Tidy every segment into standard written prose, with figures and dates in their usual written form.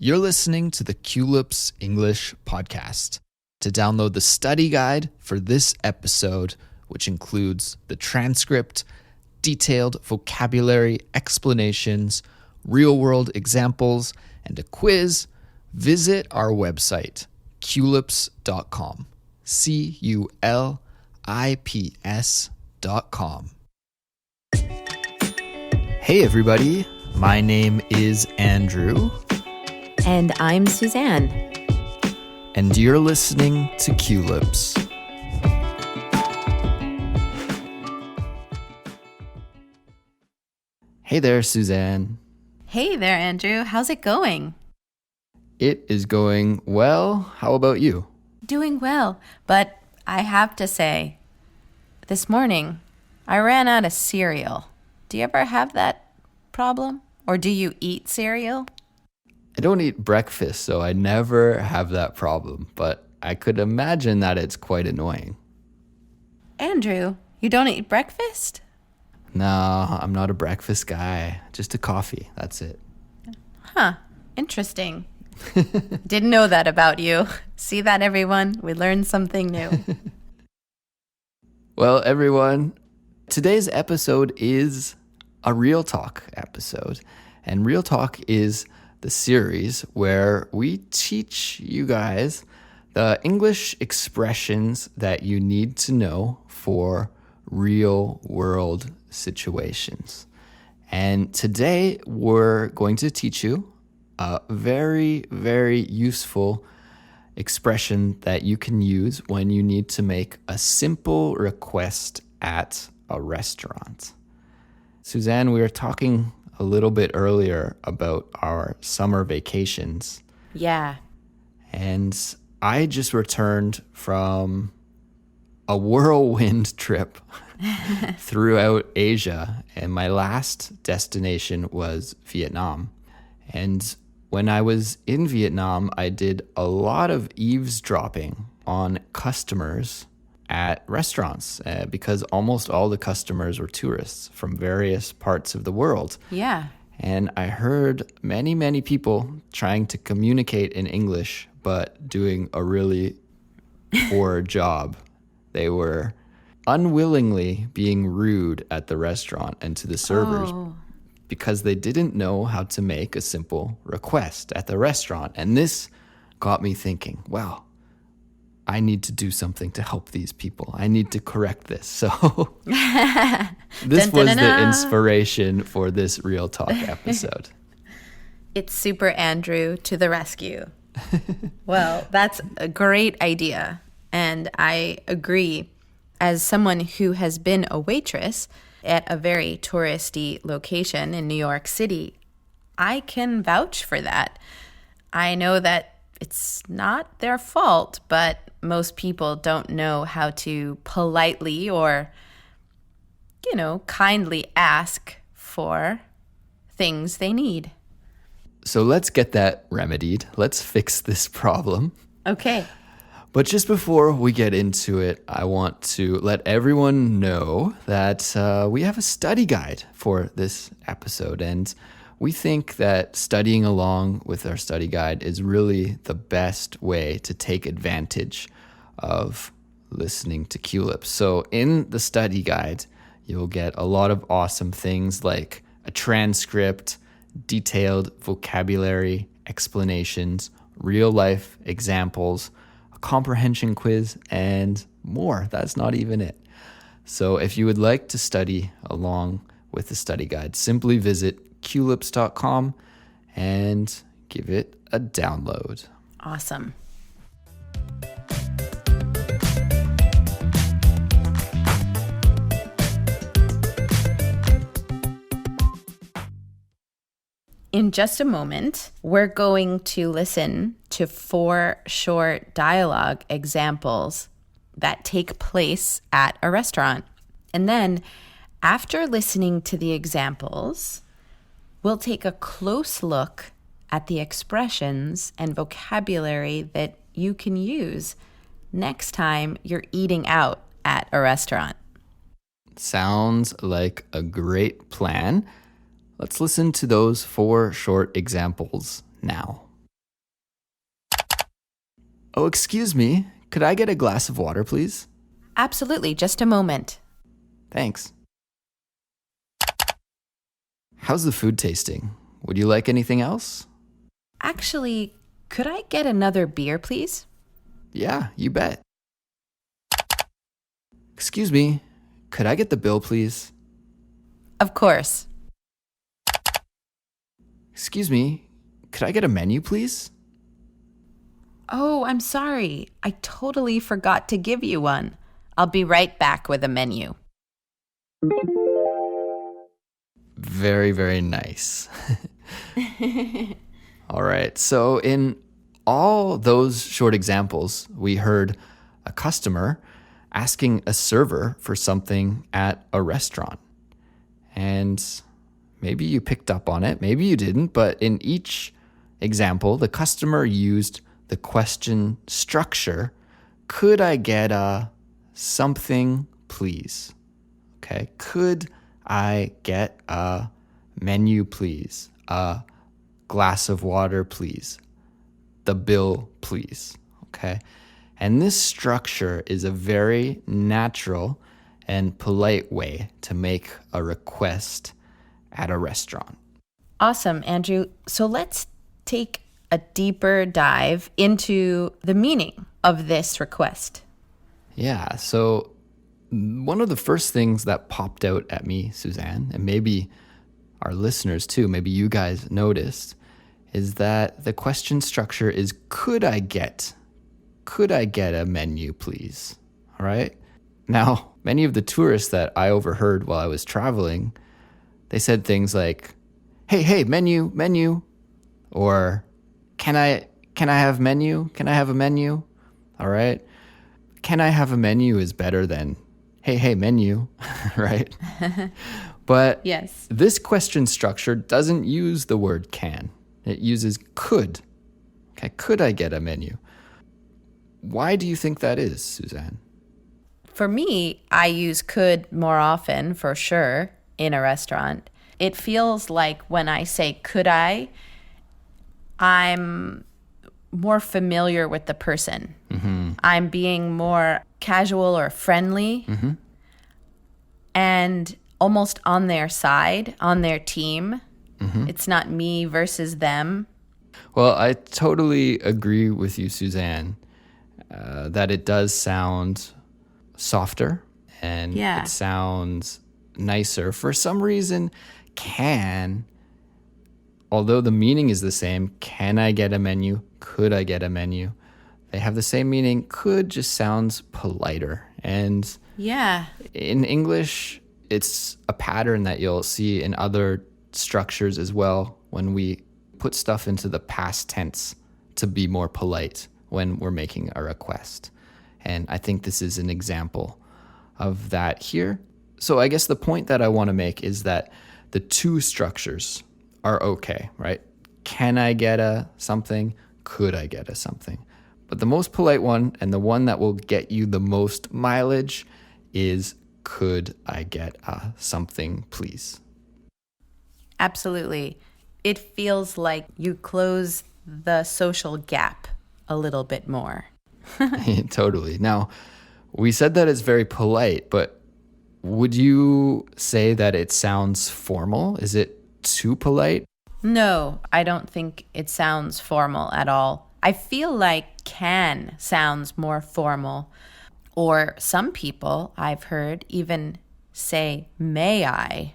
You're listening to the Culips English Podcast. To download the study guide for this episode, which includes the transcript, detailed vocabulary explanations, real-world examples, and a quiz, visit our website, culips.com. CULIPS.com. Hey everybody, my name is Andrew. And I'm Suzanne. And you're listening to Culips. Hey there, Suzanne. Hey there, Andrew. How's it going? It is going well. How about you? Doing well, but I have to say, this morning, I ran out of cereal. Do you ever have that problem? Or do you eat cereal? I don't eat breakfast, so I never have that problem, but I could imagine that it's quite annoying. Andrew, you don't eat breakfast? No, I'm not a breakfast guy. Just a coffee. That's it. Huh. Interesting. Didn't know that about you. See that, everyone? We learned something new. Well, everyone, today's episode is a Real Talk episode. And Real Talk is the series where we teach you guys the English expressions that you need to know for real world situations. And today we're going to teach you a very, very useful expression that you can use when you need to make a simple request at a restaurant. Suzanne, we were talking a little bit earlier about our summer vacations. Yeah. And I just returned from a whirlwind trip throughout Asia, and my last destination was Vietnam. And when I was in Vietnam, I did a lot of eavesdropping on customers at restaurants because almost all the customers were tourists from various parts of the world. Yeah. And I heard many, many people trying to communicate in English, but doing a really poor job. They were unwillingly being rude at the restaurant and to the servers because they didn't know how to make a simple request at the restaurant. And this got me thinking, wow, I need to do something to help these people. I need to correct this. So this was the inspiration for this Real Talk episode. It's Super Andrew to the rescue. Well, that's a great idea. And I agree. As someone who has been a waitress at a very touristy location in New York City, I can vouch for that. I know that it's not their fault, but most people don't know how to politely or, kindly ask for things they need. So let's get that remedied. Let's fix this problem. Okay. But just before we get into it, I want to let everyone know that we have a study guide for this episode. And we think that studying along with our study guide is really the best way to take advantage of listening to Culips. So in the study guide, you'll get a lot of awesome things like a transcript, detailed vocabulary explanations, real life examples, a comprehension quiz, and more. That's not even it. So if you would like to study along with the study guide, simply visit culips.com and give it a download. Awesome. In just a moment, we're going to listen to 4 short dialogue examples that take place at a restaurant. And then, after listening to the examples, we'll take a close look at the expressions and vocabulary that you can use next time you're eating out at a restaurant. Sounds like a great plan. Let's listen to those 4 short examples now. Oh, excuse me. Could I get a glass of water, please? Absolutely, just a moment. Thanks. How's the food tasting? Would you like anything else? Actually, could I get another beer, please? Yeah, you bet. Excuse me. Could I get the bill, please? Of course. Excuse me. Could I get a menu, please? Oh, I'm sorry. I totally forgot to give you one. I'll be right back with a menu. Very, very nice. All right. So, in all those short examples, we heard a customer asking a server for something at a restaurant. And maybe you picked up on it, maybe you didn't, but in each example, the customer used the question structure, could I get a something, please? Okay, could I get a menu, please? A glass of water, please? The bill, please? Okay, and this structure is a very natural and polite way to make a request at a restaurant. Awesome, Andrew. So let's take a deeper dive into the meaning of this request. Yeah, so one of the first things that popped out at me, Suzanne, and maybe our listeners too, maybe you guys noticed, is that the question structure is could I get a menu, please? All right. Now, many of the tourists that I overheard while I was traveling, they said things like, hey, menu, or can I have menu? Can I have a menu? All right. Can I have a menu is better than, hey, menu, right? But Yes. this question structure doesn't use the word can. It uses could. Okay, could I get a menu? Why do you think that is, Suzanne? For me, I use could more often, for sure, in a restaurant. It feels like when I say could I'm more familiar with the person. Mm-hmm. I'm being more casual or friendly and almost on their side, on their team. Mm-hmm. It's not me versus them. Well, I totally agree with you, Suzanne, that it does sound softer and it sounds nicer. For some reason, although the meaning is the same, can I get a menu? Could I get a menu? They have the same meaning. Could just sounds politer. And in English, it's a pattern that you'll see in other structures as well when we put stuff into the past tense to be more polite when we're making a request. And I think this is an example of that here. So I guess the point that I want to make is that the two structures are okay, right? Can I get a something? Could I get a something? But the most polite one and the one that will get you the most mileage is could I get a something, please? Absolutely. It feels like you close the social gap a little bit more. Totally. Now, we said that it's very polite, but would you say that it sounds formal? Is it too polite? No, I don't think it sounds formal at all. I feel like can sounds more formal. Or some people I've heard even say, may I?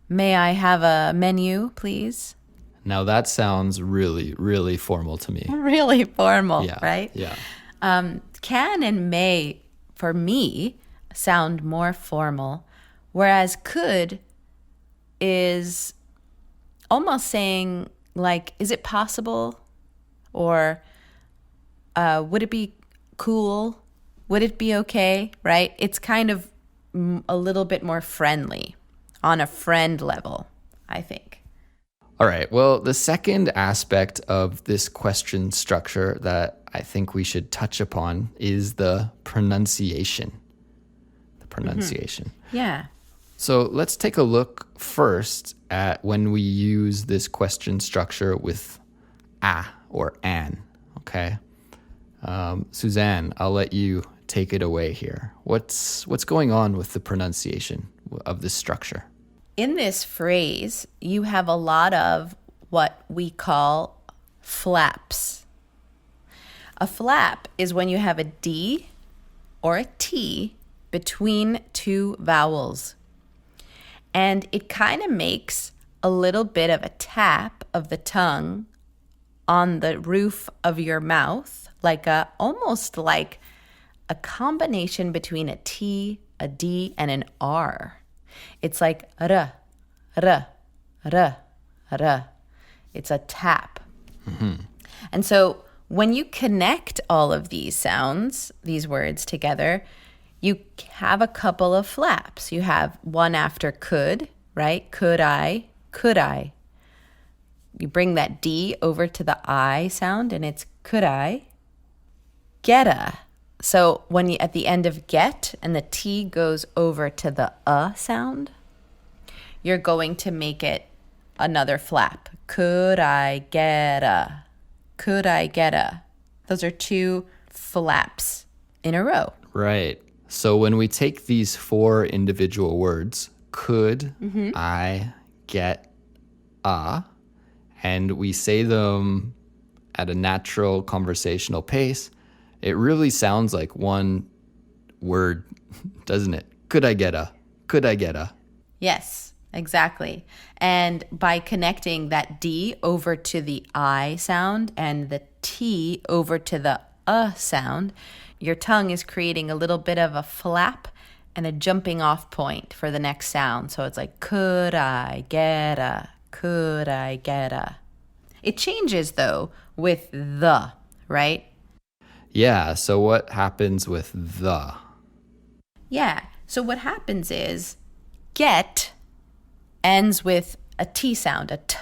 May I have a menu, please? Now that sounds really, really formal to me. Really formal, Yeah, right? yeah. Can and may, for me, sound more formal, whereas could is almost saying, like, is it possible? Or would it be cool? Would it be okay? Right? It's kind of a little bit more friendly on a friend level, I think. All right. Well, the second aspect of this question structure that I think we should touch upon is the pronunciation. The pronunciation. Yeah. So let's take a look first at when we use this question structure with a or an, okay? Suzanne, I'll let you take it away here. What's going on with the pronunciation of this structure? In this phrase, you have a lot of what we call flaps. A flap is when you have a D or a T between two vowels. And it kind of makes a little bit of a tap of the tongue on the roof of your mouth, almost like a combination between a T, a D, and an R. It's like r, r, r, r. It's a tap. Mm-hmm. And so when you connect all of these sounds, these words together, you have a couple of flaps. You have one after could, right? Could I, could I. You bring that D over to the I sound and it's could I. Getta. So when you at the end of get and the T goes over to the sound, you're going to make it another flap. Could I get a? Could I get a? Those are two flaps in a row. Right. So when we take these four individual words, could I get a, and we say them at a natural conversational pace, it really sounds like one word, doesn't it? Could I get a? Could I get a? Yes, exactly. And by connecting that D over to the I sound and the T over to the sound, your tongue is creating a little bit of a flap and a jumping off point for the next sound. So it's like, could I get a? Could I get a? It changes, though, with the, right? Yeah, so what happens with the? Yeah, so what happens is get ends with a T sound, a T.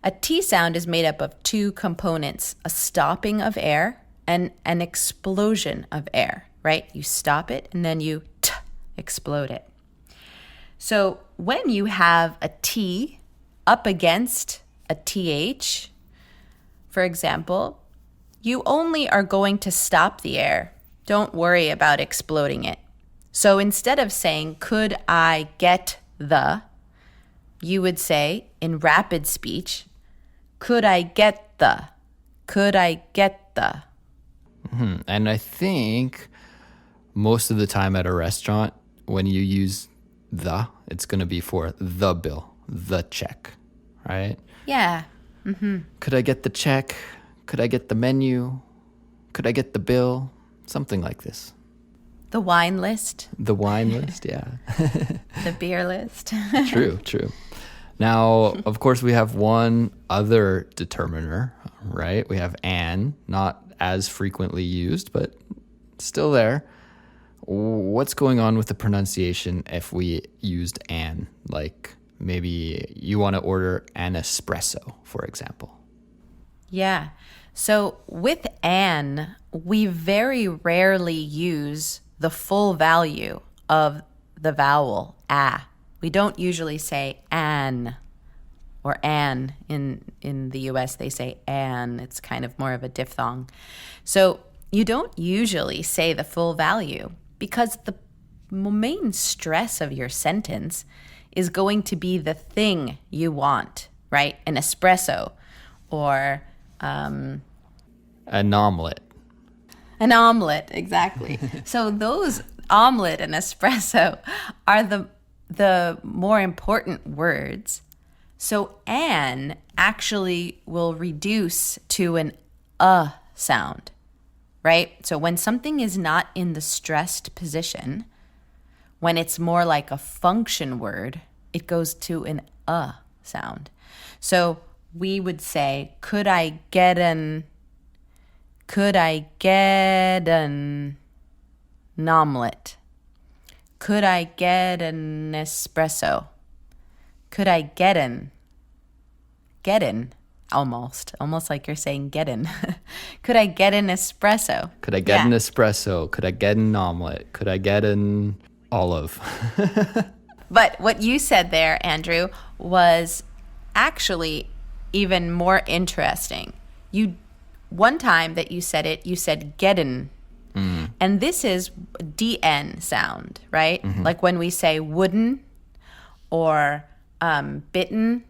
A T sound is made up of two components, a stopping of air and an explosion of air, right? You stop it and then you explode it. So when you have a T up against a TH, for example, you only are going to stop the air. Don't worry about exploding it. So instead of saying, could I get the, you would say in rapid speech, could I get the? Could I get the? Mm-hmm. And I think most of the time at a restaurant, when you use the, it's going to be for the bill, the check, right? Yeah. Mm-hmm. Could I get the check? Could I get the menu? Could I get the bill? Something like this. The wine list. The wine list, yeah. The beer list. True. Now, of course, we have one other determiner, right? We have an, not as frequently used, but still there. What's going on with the pronunciation if we used an? Like maybe you want to order an espresso, for example. Yeah. So with an, we very rarely use the full value of the vowel a. We don't usually say an or an. In the US, they say an. It's kind of more of a diphthong. So you don't usually say the full value because the main stress of your sentence is going to be the thing you want, right? An espresso or an omelet. An omelet, exactly. So those omelet and espresso are the more important words. So an actually will reduce to an sound, right? So when something is not in the stressed position, when it's more like a function word, it goes to an sound. So we would say, could I get an omelet? Could I get an espresso? Could I get in? Almost like you're saying get in. Could I get an espresso? Could I get an espresso? Could I get an omelet? Could I get an olive? But what you said there, Andrew, was actually even more interesting. one time that you said it, you said gedden. And this is DN sound, right? Like when we say wooden or bitten,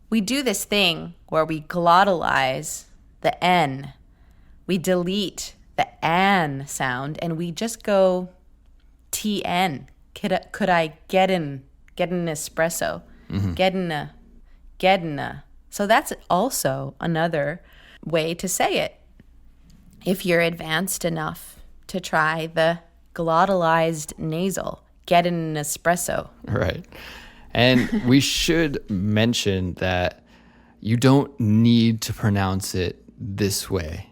we do this thing where we glottalize the N. We delete the an sound and we just go TN. Could I get an espresso? Get a. So that's also another way to say it. If you're advanced enough to try the glottalized nasal, get an espresso. Right. And we should mention that you don't need to pronounce it this way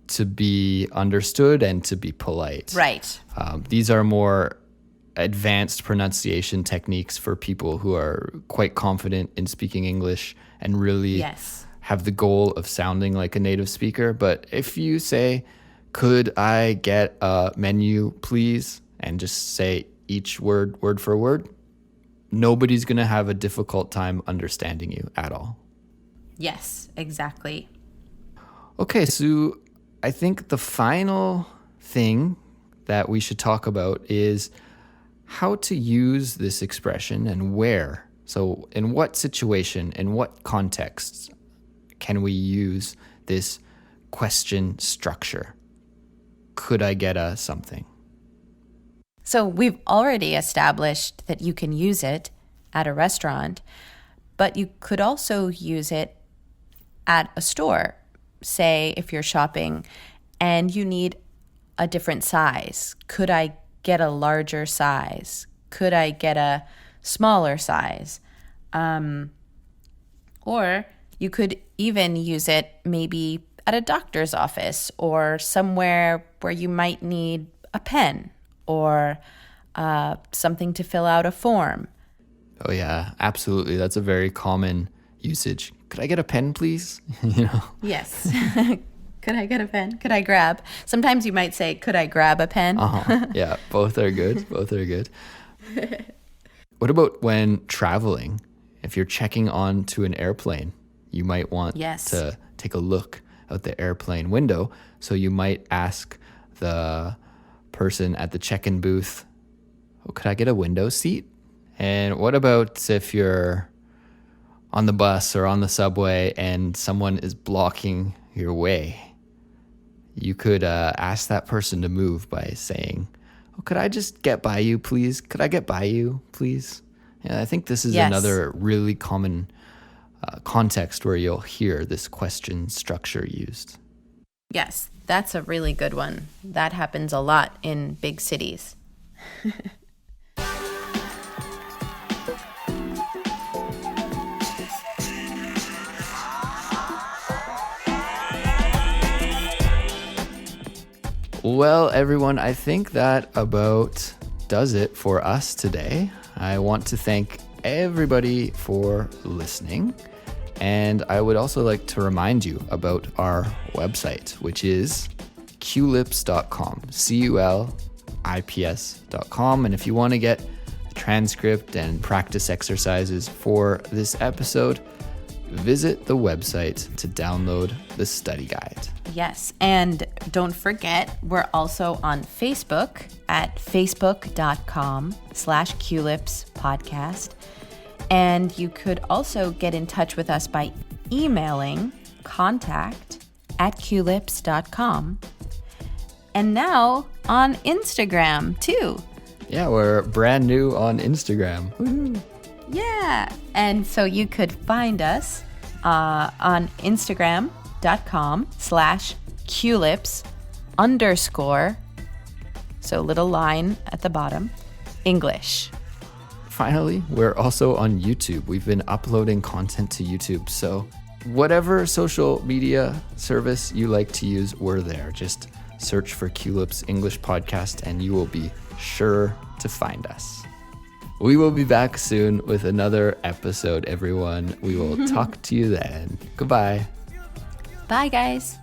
to be understood and to be polite. Right. These are more advanced pronunciation techniques for people who are quite confident in speaking English and really have the goal of sounding like a native speaker. But if you say, could I get a menu, please? And just say each word for word, nobody's going to have a difficult time understanding you at all. Yes, exactly. Okay, so I think the final thing that we should talk about is how to use this expression and where. So in what situation, in what contexts can we use this question structure? Could I get a something? So we've already established that you can use it at a restaurant, but you could also use it at a store. Say if you're shopping and you need a different size. Could I get a larger size? Could I get a smaller size? Or you could even use it maybe at a doctor's office or somewhere where you might need a pen or something to fill out a form. Oh yeah, absolutely. That's a very common usage. Could I get a pen, please? Yes. Could I get a pen? Could I grab? Sometimes you might say, could I grab a pen? Yeah, both are good. Both are good. What about when traveling? If you're checking on to an airplane, you might want to take a look out the airplane window. So you might ask the person at the check-in booth, could I get a window seat? And what about if you're on the bus or on the subway and someone is blocking your way? You could ask that person to move by saying, could I just get by you, please? Could I get by you, please? Yeah, I think this is another really common context where you'll hear this question structure used. Yes, that's a really good one. That happens a lot in big cities. Well, everyone, I think that about does it for us today. I want to thank everybody for listening. And I would also like to remind you about our website, which is culips.com, culips.com. And if you want to get a transcript and practice exercises for this episode, visit the website to download the study guide. Yes, and don't forget, we're also on Facebook at facebook.com/culipspodcast. And you could also get in touch with us by emailing contact@culips.com. And now on Instagram too. Yeah, we're brand new on Instagram. Woo-hoo. Yeah, and so you could find us on Instagram.com/culips_, so little line at the bottom, English. Finally, we're also on YouTube. We've been uploading content to YouTube, so whatever social media service you like to use, we're there. Just search for Culips English Podcast and you will be sure to find us. We will be back soon with another episode, everyone. We will talk to you then. Goodbye. Bye, guys.